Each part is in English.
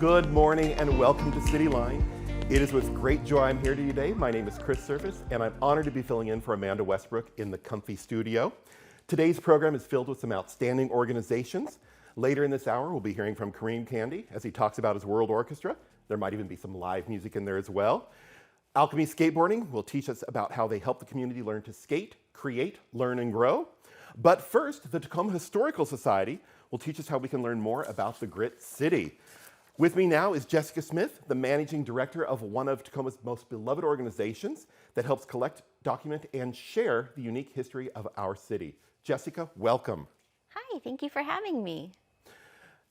Good morning and welcome to Cityline. It is with great joy I'm here today. My name is Chris Surface and I'm honored to be filling in for Amanda Westbrook in the comfy studio. Today's program is filled with some outstanding organizations. Later in this hour, we'll be hearing from Kareem Candy as he talks about his World Orchestra. There might even be some live music in there as well. Alchemy Skateboarding will teach us about how they help the community learn to skate, create, learn, and grow. But first, the Tacoma Historical Society will teach us how we can learn more about the Grit City. With me now is Jessica Smith, the managing director of one of Tacoma's most beloved organizations that helps collect, document, and share the unique history of our city. Jessica, welcome. Hi, thank you for having me.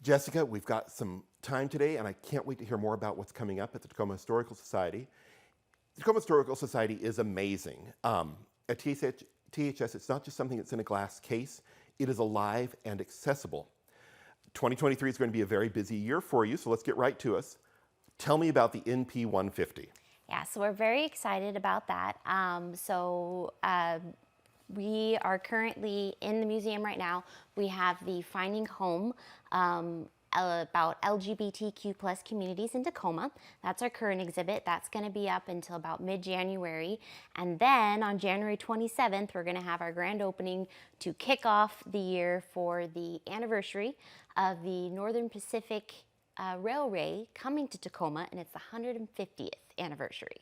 Jessica, we've got some time today, and I can't wait to hear more about what's coming up at the Tacoma Historical Society. The Tacoma Historical Society is amazing. At THS, it's not just something that's in a glass case. It is alive and accessible. 2023 is going to be a very busy year for you, so let's get right to us. Tell me about the NP 150. Yeah, so we're very excited about that. We are currently in the museum right now. We have the Finding Home about LGBTQ plus communities in Tacoma. That's our current exhibit. That's going to be up until about mid-January. And then on January 27th, we're going to have our grand opening to kick off the year for the anniversary of the Northern Pacific Railway coming to Tacoma, and it's the 150th anniversary.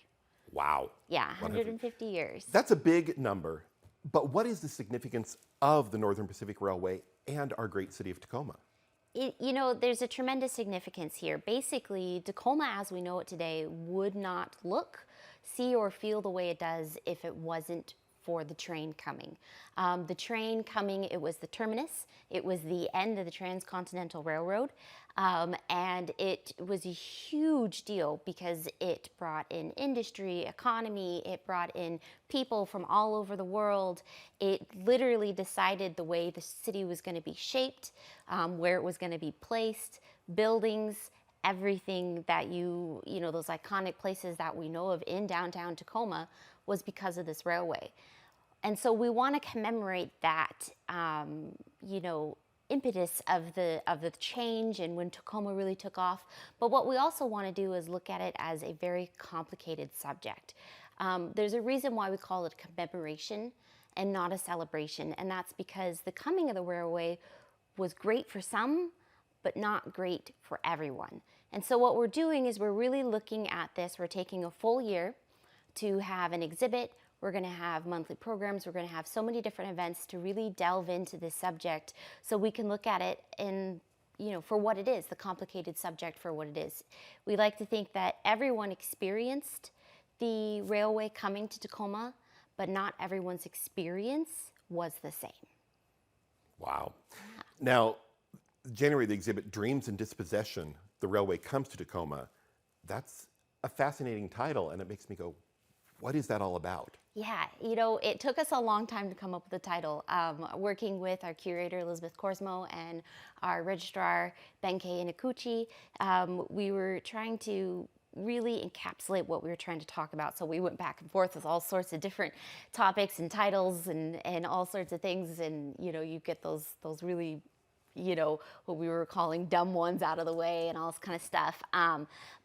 Wow. Yeah, 150 years. That's a big number. But what is the significance of the Northern Pacific Railway and our great city of Tacoma? There's a tremendous significance here. Basically, Tacoma as we know it today would not look, see, or feel the way it does if it wasn't for the train coming. The train coming, it was the terminus, it was the end of the Transcontinental Railroad, and it was a huge deal because it brought in industry, economy, it brought in people from all over the world. It literally decided the way the city was going to be shaped, where it was going to be placed, buildings, everything that those iconic places that we know of in downtown Tacoma was because of this railway. And so we want to commemorate that, impetus of the change and when Tacoma really took off. But what we also want to do is look at it as a very complicated subject. There's a reason why we call it a commemoration and not a celebration, and that's because the coming of the railway was great for some, but not great for everyone. And so what we're doing is we're really looking at this. We're taking a full year to have an exhibit. We're going to have monthly programs. We're going to have so many different events to really delve into this subject so we can look at it for what it is, the complicated subject for what it is. We like to think that everyone experienced the railway coming to Tacoma, but not everyone's experience was the same. Wow. Yeah. Now, January, the exhibit Dreams and Dispossession, the railway comes to Tacoma. That's a fascinating title, and it makes me go, what is that all about? Yeah, it took us a long time to come up with the title. Working with our curator, Elizabeth Korsmo, and our registrar, Benkei Inakuchi, we were trying to really encapsulate what we were trying to talk about. So we went back and forth with all sorts of different topics and titles and all sorts of things. And, you get those really, what we were calling dumb ones out of the way and all this kind of stuff.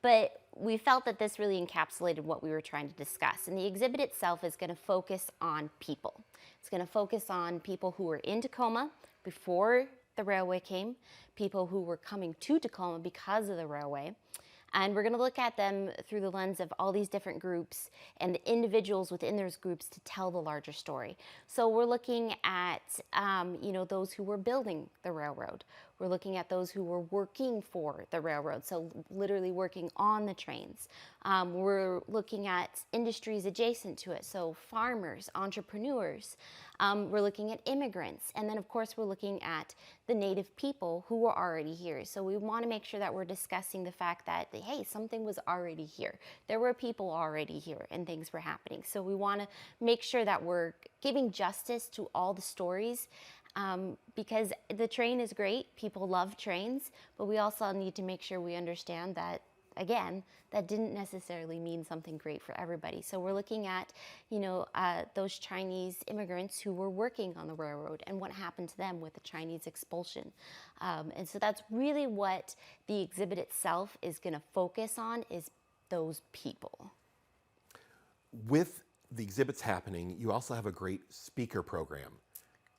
But we felt that this really encapsulated what we were trying to discuss. And the exhibit itself is going to focus on people. It's going to focus on people who were in Tacoma before the railway came, people who were coming to Tacoma because of the railway. And we're going to look at them through the lens of all these different groups and the individuals within those groups to tell the larger story. So we're looking at, those who were building the railroad. We're looking at those who were working for the railroad, so literally working on the trains. We're looking at industries adjacent to it, so farmers, entrepreneurs. We're looking at immigrants, and then of course we're looking at the native people who were already here. So we want to make sure that we're discussing the fact that, hey, something was already here. There were people already here and things were happening. So we want to make sure that we're giving justice to all the stories, because the train is great. People love trains, but we also need to make sure we understand that again, that didn't necessarily mean something great for everybody. So we're looking at, those Chinese immigrants who were working on the railroad and what happened to them with the Chinese expulsion. And so that's really what the exhibit itself is going to focus on, is those people. With the exhibits happening, you also have a great speaker program.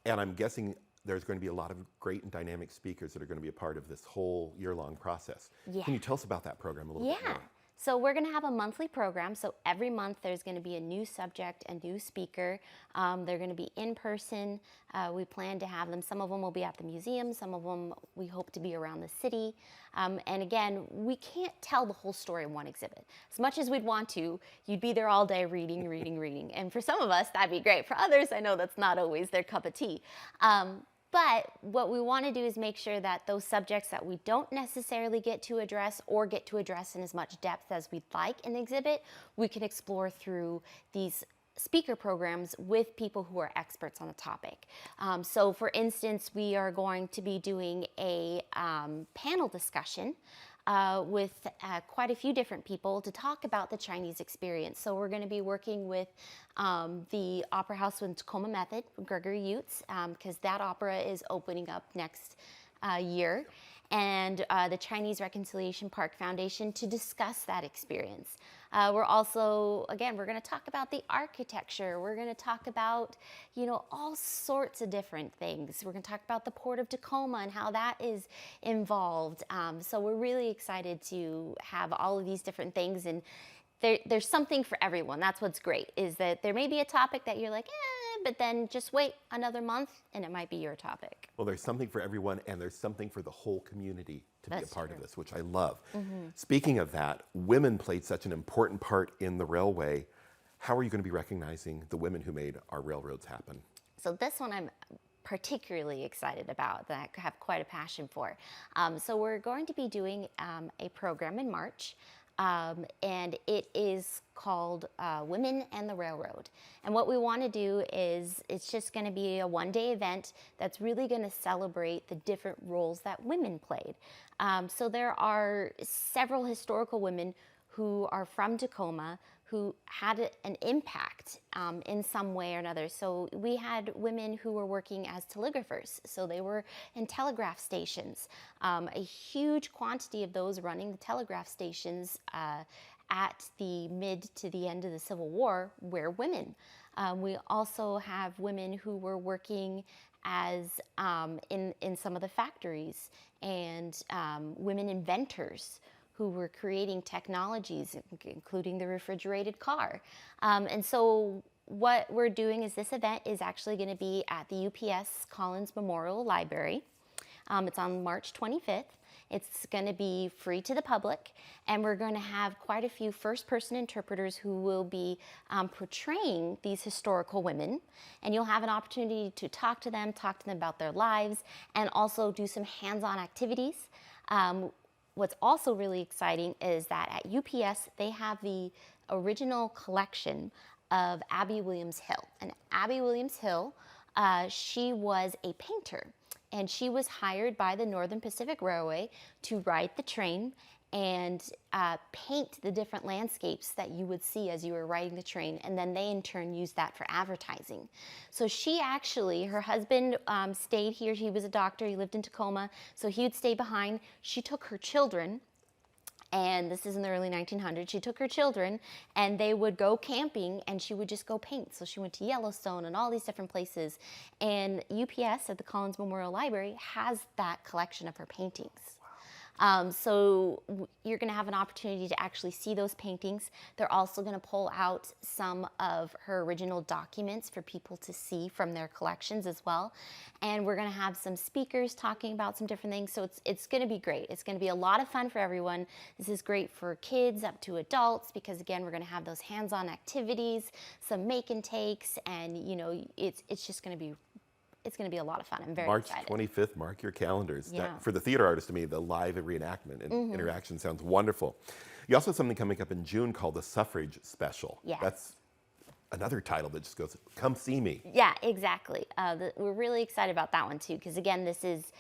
And I'm guessing there's going to be a lot of great and dynamic speakers that are going to be a part of this whole year-long process. Yeah. Can you tell us about that program a little bit more? So we're going to have a monthly program. So every month there's going to be a new subject, a new speaker. They're going to be in person. We plan to have them. Some of them will be at the museum. Some of them we hope to be around the city. And again, we can't tell the whole story in one exhibit. As much as we'd want to, you'd be there all day reading, reading, reading. And for some of us, that'd be great. For others, I know that's not always their cup of tea. But what we want to do is make sure that those subjects that we don't necessarily get to address or get to address in as much depth as we'd like in the exhibit, we can explore through these speaker programs with people who are experts on the topic. So for instance, we are going to be doing a panel discussion with quite a few different people to talk about the Chinese experience. So we're going to be working with the Opera House with Tacoma Method, Gregory Utes, because that opera is opening up next year, and the Chinese Reconciliation Park Foundation to discuss that experience. We're also, again, we're going to talk about the architecture. We're going to talk about, all sorts of different things. We're going to talk about the Port of Tacoma and how that is involved. So we're really excited to have all of these different things, and there's something for everyone. That's what's great, is that there may be a topic that you're like, but then just wait another month and it might be your topic. Well, there's something for everyone, and there's something for the whole community to be a part true. of this, which I love. Speaking of that, women played such an important part in the railway. How are you going to be recognizing the women who made our railroads happen? So this one I'm particularly excited about, that I have quite a passion for. So we're going to be doing a program in March. And it is called Women and the Railroad. And what we want to do is, it's just going to be a one-day event that's really going to celebrate the different roles that women played. So there are several historical women who are from Tacoma who had an impact in some way or another. So we had women who were working as telegraphers. So they were in telegraph stations. A huge quantity of those running the telegraph stations at the mid to the end of the Civil War were women. We also have women who were working as in some of the factories, and women inventors who were creating technologies, including the refrigerated car. And so what we're doing is, this event is actually going to be at the UPS Collins Memorial Library. It's on March 25th. It's going to be free to the public, and we're going to have quite a few first-person interpreters who will be portraying these historical women, and you'll have an opportunity to talk to them about their lives, and also do some hands-on activities. What's also really exciting is that at UPS, they have the original collection of Abby Williams Hill. And Abby Williams Hill, she was a painter, and she was hired by the Northern Pacific Railway to ride the train and paint the different landscapes that you would see as you were riding the train, and then they in turn used that for advertising. So she actually, her husband stayed here. He was a doctor, he lived in Tacoma, so he would stay behind. She took her children, and this is in the early 1900s, she took her children and they would go camping, and she would just go paint. So she went to Yellowstone and all these different places, and UPS at the Collins Memorial Library has that collection of her paintings. So you're going to have an opportunity to actually see those paintings. They're also going to pull out some of her original documents for people to see from their collections as well. And we're going to have some speakers talking about some different things. So it's going to be great. It's going to be a lot of fun for everyone. This is great for kids up to adults, because again, we're going to have those hands-on activities, some make and takes, and it's just going to be a lot of fun. I'm very excited. March 25th, mark your calendars. Yeah. That, for the theater artist, to me, the live reenactment and interaction sounds wonderful. You also have something coming up in June called the Suffrage Special. Yeah. That's another title that just goes, come see me. Yeah, exactly. We're really excited about that one too, because again, this is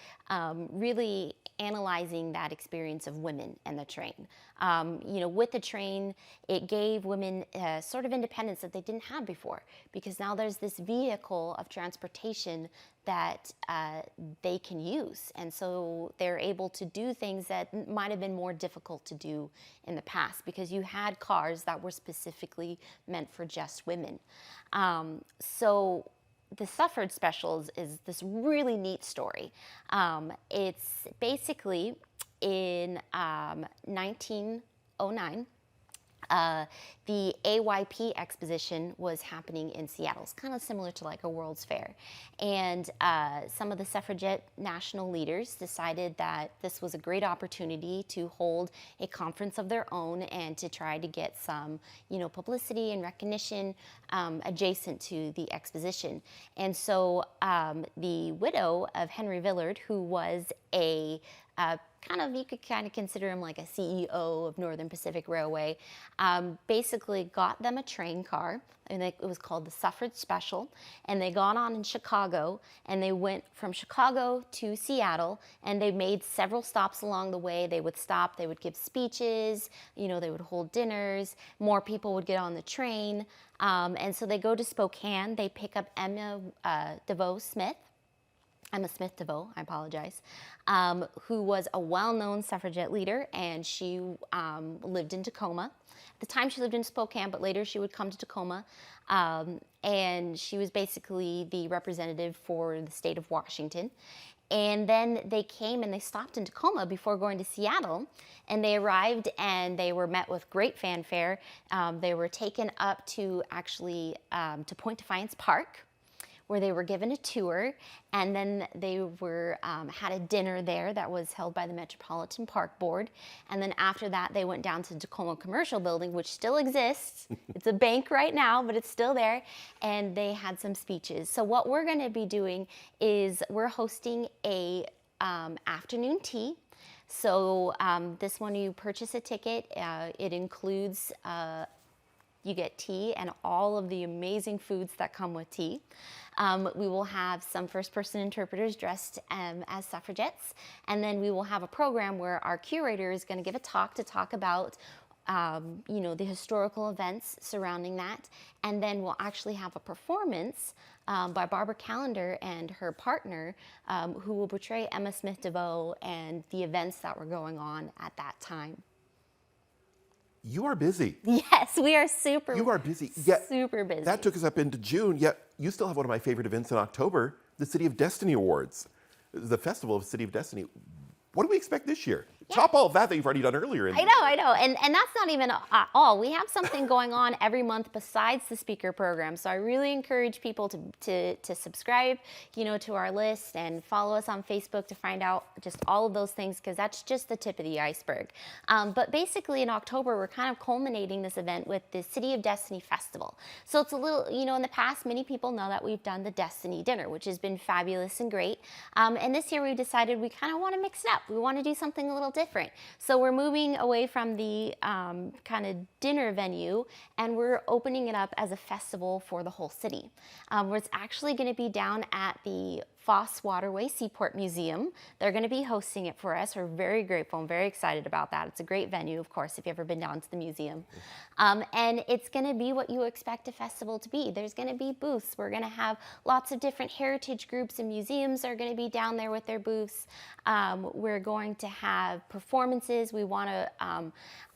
really analyzing that experience of women and the train. With the train, it gave women sort of independence that they didn't have before, because now there's this vehicle of transportation that they can use. And so they're able to do things that might have been more difficult to do in the past, because you had cars that were specifically meant for just women. So the suffrage specials is this really neat story. It's basically in 1909. The AYP exposition was happening in Seattle. It's kind of similar to like a World's Fair. And some of the suffragette national leaders decided that this was a great opportunity to hold a conference of their own and to try to get some, publicity and recognition adjacent to the exposition. And so the widow of Henry Villard, who was a you could kind of consider him like a CEO of Northern Pacific Railway, basically got them a train car, and it was called the Suffrage Special, and they got on in Chicago, and they went from Chicago to Seattle, and they made several stops along the way. They would stop, they would give speeches, they would hold dinners, more people would get on the train, and so they go to Spokane, they pick up Emma Smith DeVoe, I apologize, who was a well-known suffragette leader, and she lived in Tacoma. At the time she lived in Spokane, but later she would come to Tacoma, and she was basically the representative for the state of Washington. And then they came and they stopped in Tacoma before going to Seattle, and they arrived and they were met with great fanfare. They were taken up to to Point Defiance Park, where they were given a tour, and then they were had a dinner there that was held by the Metropolitan Park Board. And then after that, they went down to the Tacoma Commercial Building, which still exists. It's a bank right now, but it's still there. And they had some speeches. So what we're going to be doing is we're hosting a afternoon tea. So this one, you purchase a ticket. It includes you get tea and all of the amazing foods that come with tea. We will have some first-person interpreters dressed as suffragettes, and then we will have a program where our curator is going to give a talk to talk about the historical events surrounding that, and then we'll actually have a performance by Barbara Callender and her partner, who will portray Emma Smith DeVoe and the events that were going on at that time. You are busy. Yes, we are super. You are busy. Yet, super busy. That took us up into June, yet you still have one of my favorite events in October, the City of Destiny Awards, the Festival of City of Destiny. What do we expect this year? Yeah. Top all of that you've already done earlier. I know. And that's not even all. We have something going on every month besides the speaker program. So I really encourage people to subscribe, to our list and follow us on Facebook to find out just all of those things, because that's just the tip of the iceberg. But basically in October, we're kind of culminating this event with the City of Destiny Festival. So it's a little, in the past, many people know that we've done the Destiny Dinner, which has been fabulous and great. And this year we decided we kind of want to mix it up. We want to do something a little different. So we're moving away from the kind of dinner venue, and we're opening it up as a festival for the whole city. Where it's actually going to be down at the Foss Waterway Seaport Museum. They're going to be hosting it for us. We're very grateful and very excited about that. It's a great venue, of course, if you've ever been down to the museum. And it's going to be what you expect a festival to be. There's going to be booths. We're going to have lots of different heritage groups and museums are going to be down there with their booths. We're going to have performances. We want to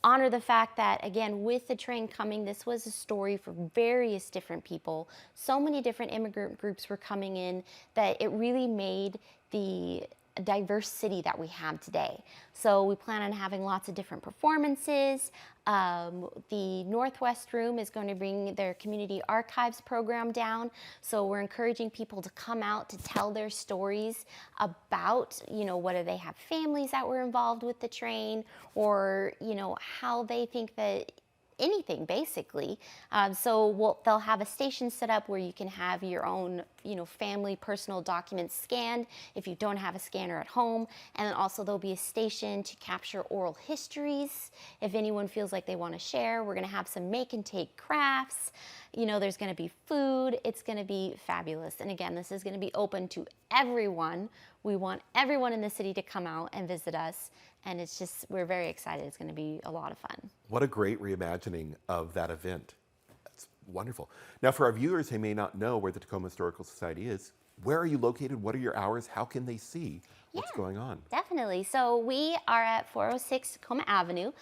honor the fact that, again, with the train coming, this was a story for various different people. So many different immigrant groups were coming in that it really made the diverse city that we have today. So we plan on having lots of different performances. The Northwest Room is going to bring their community archives program down. So we're encouraging people to come out to tell their stories about, whether they have families that were involved with the train, or, how they think that anything basically. So they'll have a station set up where you can have your own, family personal documents scanned if you don't have a scanner at home. And then also there'll be a station to capture oral histories if anyone feels like they want to share. We're going to have some make and take crafts. There's going to be food. It's going to be fabulous. And again, this is going to be open to everyone. We want everyone in the city to come out and visit us And we're very excited. It's going to be a lot of fun. What a great reimagining of that event. That's wonderful. Now, for our viewers who may not know where the Tacoma Historical Society is, where are you located? What are your hours? How can they see what's going on? Definitely. So we are at 406 Tacoma Avenue.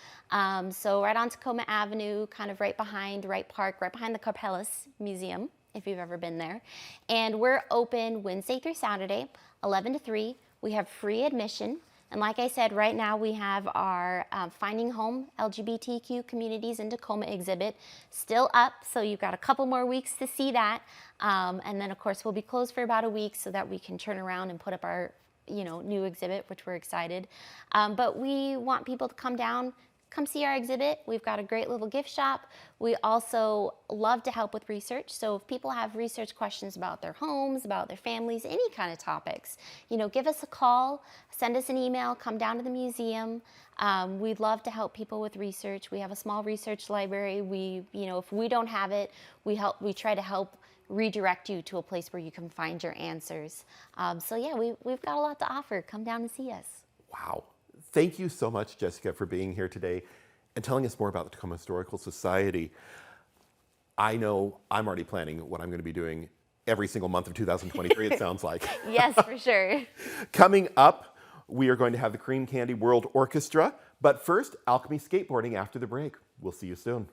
So right on Tacoma Avenue, kind of right behind Wright Park, right behind the Carpellis Museum, if you've ever been there. And we're open Wednesday through Saturday, 11 to 3. We have free admission. And like I said, right now we have our Finding Home LGBTQ Communities in Tacoma exhibit still up. So you've got a couple more weeks to see that. And then of course we'll be closed for about a week so that we can turn around and put up our new exhibit, which we're excited. But we want people to come down, come see our exhibit. We've got a great little gift shop. We also love to help with research. So if people have research questions about their homes, about their families, any kind of topics, give us a call, send us an email, come down to the museum. We'd love to help people with research. We have a small research library. If we don't have it, we try to help redirect you to a place where you can find your answers. So yeah, we've got a lot to offer. Come down and see us. Wow. Thank you so much, Jessica, for being here today and telling us more about the Tacoma Historical Society. I know I'm already planning what I'm going to be doing every single month of 2023, it sounds like. Yes, for sure. Coming up, we are going to have the Cream Candy World Orchestra, but first, Alchemy Skateboarding after the break. We'll see you soon.